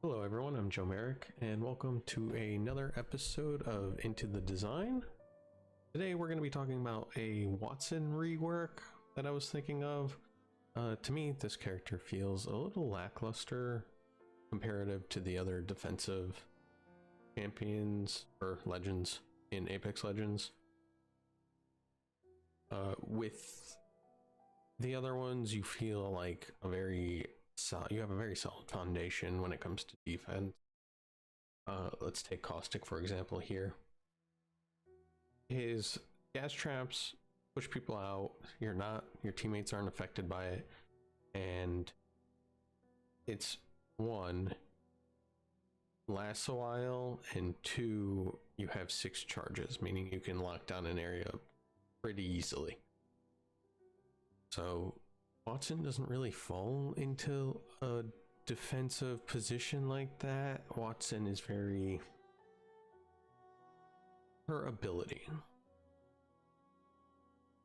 Hello everyone, I'm Joe Merrick, and welcome to another episode of Into the Design. Today we're going to be talking about a Wattson rework that I was thinking of. To me, this character feels a little lackluster comparative to the other defensive champions or legends in Apex Legends. With the other ones, you feel like you have a very solid foundation when it comes to defense. Let's take Caustic for example here. His gas traps push people out. Your teammates aren't affected by it, and it's one, lasts a while, and two, you have 6 charges, meaning you can lock down an area pretty easily. So Wattson doesn't really fall into a defensive position like that. Wattson is her ability,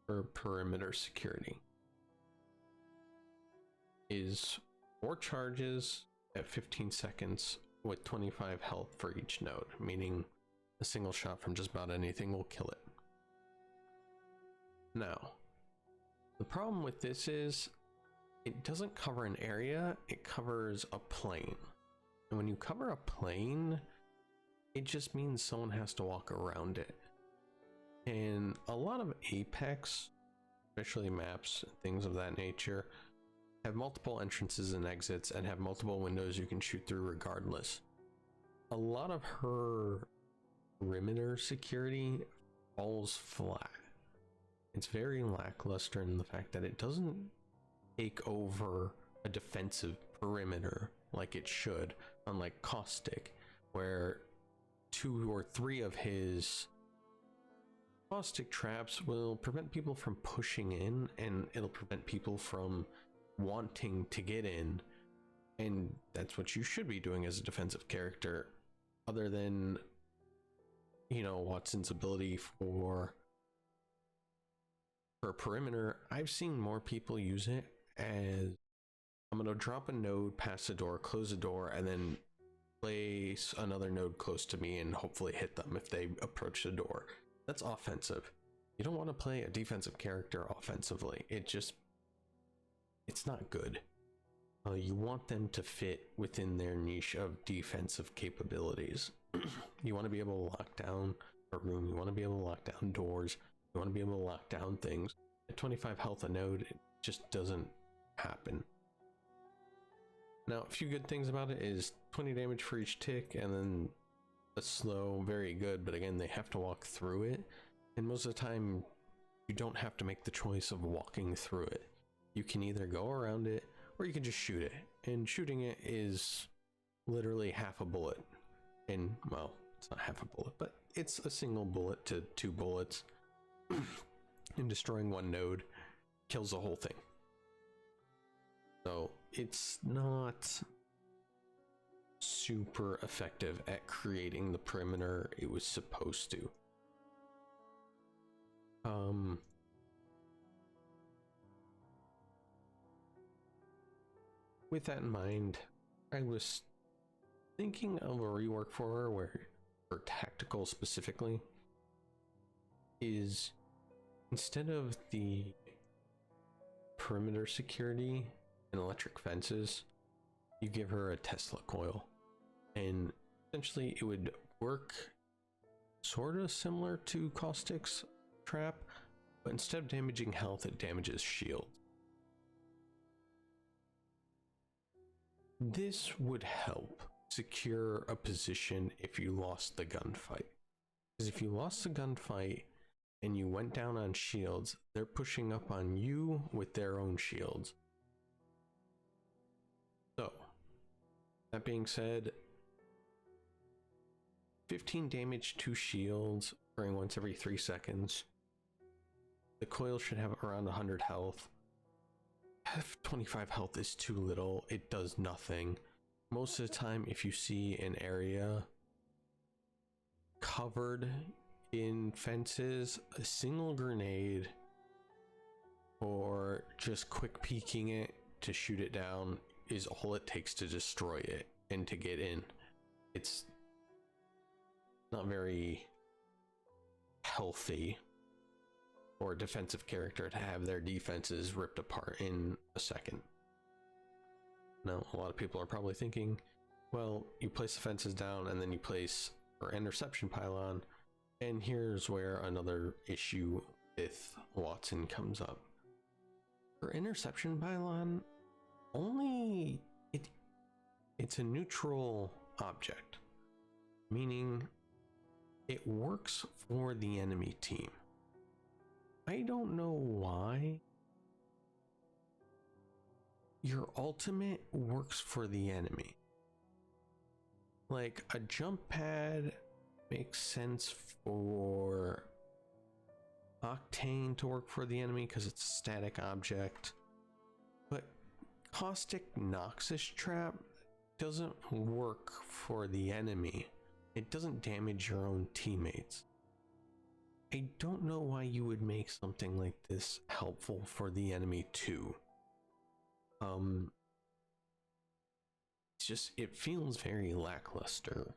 her perimeter security is 4 charges at 15 seconds with 25 health for each node, meaning a single shot from just about anything will kill it. Now, the problem with this is it doesn't cover an area, it covers a plane. And when you cover a plane, it just means someone has to walk around it. And a lot of Apex, especially maps and things of that nature, have multiple entrances and exits and have multiple windows you can shoot through regardless. A lot of her perimeter security falls flat. It's very lackluster in the fact that it doesn't take over a defensive perimeter like it should, unlike Caustic, where 2 or 3 of his Caustic traps will prevent people from pushing in, and it'll prevent people from wanting to get in, and that's what you should be doing as a defensive character, other than, you know, Wattson's ability for perimeter. I've seen more people use it as, I'm going to drop a node past the door, close the door, and then place another node close to me and hopefully hit them if they approach the door. That's offensive. You don't want to play a defensive character offensively. It's not good. You want them to fit within their niche of defensive capabilities. You want to be able to lock down a room. You want to be able to lock down doors. You want to be able to lock down things. At 25 health a node, it just doesn't happen. Now, a few good things about it is 20 damage for each tick, and then a slow, very good, but again, they have to walk through it. And most of the time, you don't have to make the choice of walking through it. You can either go around it, or you can just shoot it. And shooting it is literally half a bullet. And, well, it's not half a bullet, but it's a single bullet to 2 bullets. And destroying 1 node kills the whole thing. So it's not super effective at creating the perimeter it was supposed to. With that in mind, I was thinking of a rework for her where, for tactical specifically, is instead of the perimeter security and electric fences, you give her a Tesla coil, and essentially it would work sort of similar to Caustic's trap, but instead of damaging health, it damages shield. This would help secure a position if you lost the gunfight, because if you lost the gunfight and you went down on shields, they're pushing up on you with their own shields. So, that being said, 15 damage to shields occurring once every 3 seconds. The coil should have around 100 health. 25 health is too little, it does nothing. Most of the time, if you see an area covered in fences, a single grenade or just quick peeking it to shoot it down is all it takes to destroy it. and to get in. It's not very healthy for a defensive character to have their defenses ripped apart in a second. Now, a lot of people are probably thinking, well, you place the fences down and then you place our interception pylon, and here's where another issue with Wattson comes up. For interception pylon, only it's a neutral object, meaning it works for the enemy team. I don't know why your ultimate works for the enemy. Like, a jump pad makes sense for Octane to work for the enemy because it's a static object, but Caustic Noxus Trap doesn't work for the enemy. It doesn't damage your own teammates. I don't know why you would make something like this helpful for the enemy too. It's just, it feels very lackluster.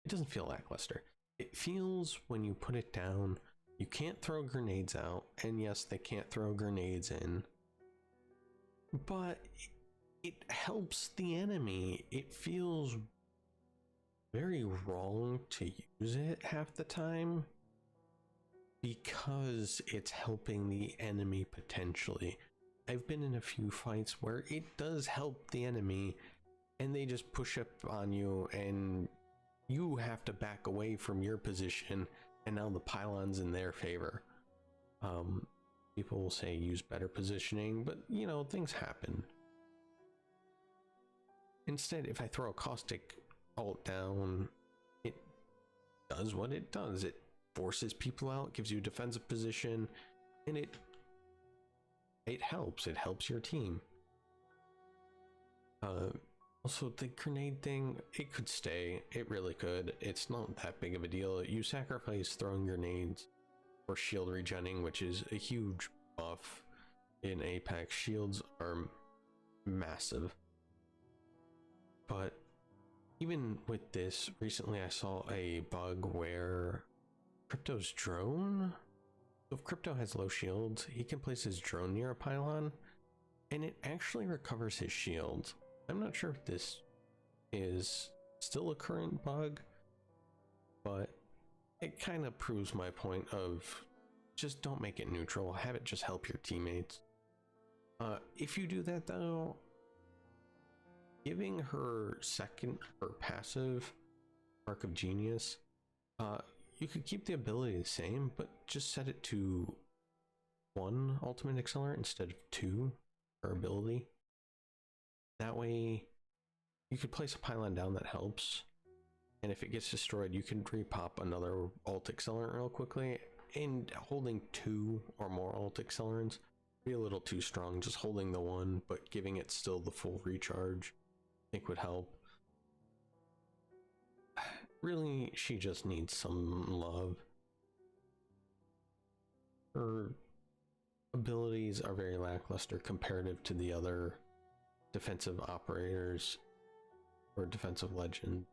It doesn't feel lackluster. It feels, when you put it down, you can't throw grenades out, and yes, they can't throw grenades in, but it helps the enemy. It feels very wrong to use it half the time because it's helping the enemy potentially. I've been in a few fights where it does help the enemy and they just push up on you and you have to back away from your position, and now the pylon's in their favor. People will say use better positioning, but you know, things happen. Instead, if I throw a caustic ult down, it does what it does. It forces people out, gives you a defensive position, and it helps. It helps your team. Also, the grenade thing, it could stay. It really could. It's not that big of a deal. You sacrifice throwing grenades for shield regenning, which is a huge buff in Apex. Shields are massive. But even with this, recently I saw a bug where Crypto's drone, if Crypto has low shields, he can place his drone near a pylon and it actually recovers his shields. I'm not sure if this is still a current bug, but it kind of proves my point of just don't make it neutral. Have it just help your teammates. If you do that though, giving her passive Arc of Genius, you could keep the ability the same, but just set it to 1 ultimate accelerant instead of 2 per ability. That way you could place a pylon down that helps, and if it gets destroyed you can repop another ult accelerant real quickly. And holding 2 or more ult accelerants would be a little too strong. Just holding the 1 but giving it still the full recharge I think would help. Really, she just needs some love. Her abilities are very lackluster comparative to the other defensive operators or defensive legend.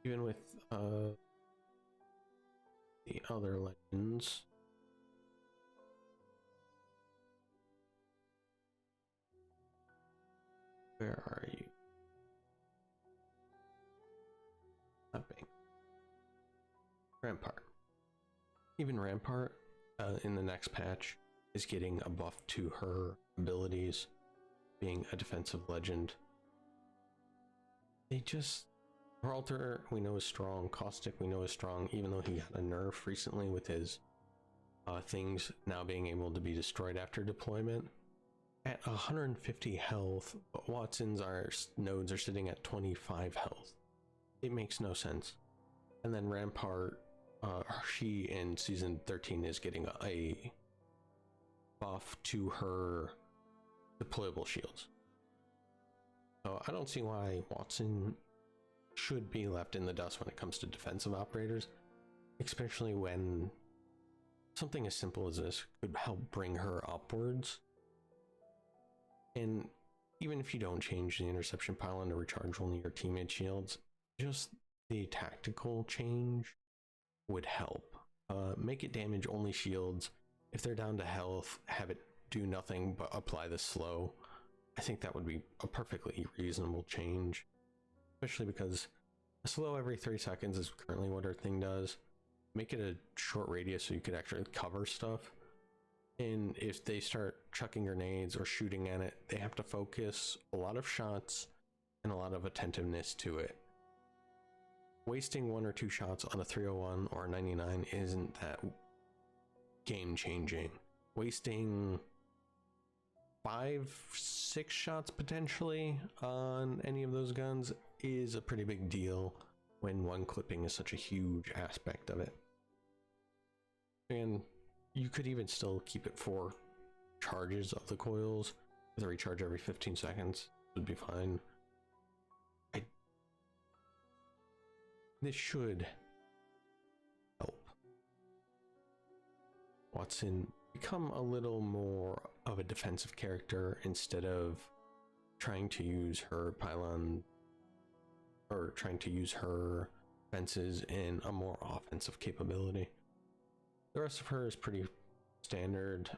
Even with the other legends, where are you? Nothing. Rampart. Even Rampart in the next patch is getting a buff to her abilities, being a defensive legend. They just, Gibraltar we know is strong, Caustic we know is strong, even though he got a nerf recently with his things now being able to be destroyed after deployment. At 150 health, but Wattson's nodes are sitting at 25 health. It makes no sense. And then Rampart, she in season 13 is getting a buff to her deployable shields. So I don't see why Wattson should be left in the dust when it comes to defensive operators, especially when something as simple as this could help bring her upwards And even if you don't change the interception pylon to recharge only your teammate shields, just the tactical change would help. Make it damage only shields. If they're down to health, have it do nothing but apply the slow. I think that would be a perfectly reasonable change, especially because a slow every 3 seconds is currently what our thing does. Make it a short radius so you could actually cover stuff. And if they start chucking grenades or shooting at it, they have to focus a lot of shots and a lot of attentiveness to it. Wasting 1 or 2 shots on a 301 or a 99 isn't that game changing. Wasting 5-6 shots potentially on any of those guns is a pretty big deal when one clipping is such a huge aspect of it. And you could even still keep it 4 charges of the coils with a recharge every 15 seconds would be fine. This should help Wattson become a little more of a defensive character instead of trying to use her pylon or trying to use her fences in a more offensive capability. The rest of her is pretty standard.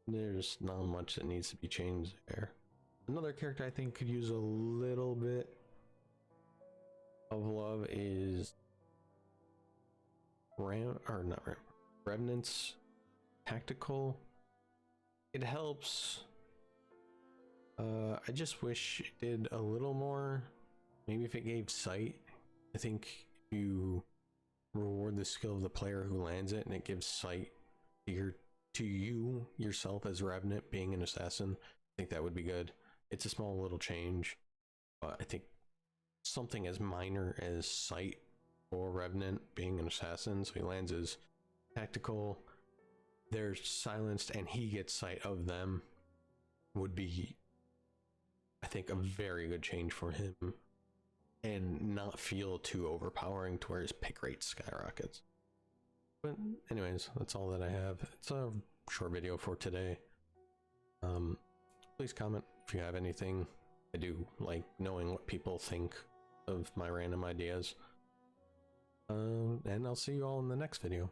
There's not much that needs to be changed there. Another character I think could use a little bit of love is Revenant's tactical. It helps. I just wish it did a little more. Maybe if it gave sight. I think if you reward the skill of the player who lands it and it gives sight to you yourself as Revenant being an assassin, I think that would be good. It's a small little change, but I think something as minor as sight for Revenant being an assassin, so he lands his tactical, they're silenced and he gets sight of them, would be, I think, a very good change for him and not feel too overpowering to where his pick rate skyrockets. But anyways, that's all that I have. It's a short video for today. Please comment if you have anything. I do like knowing what people think of my random ideas. And I'll see you all in the next video.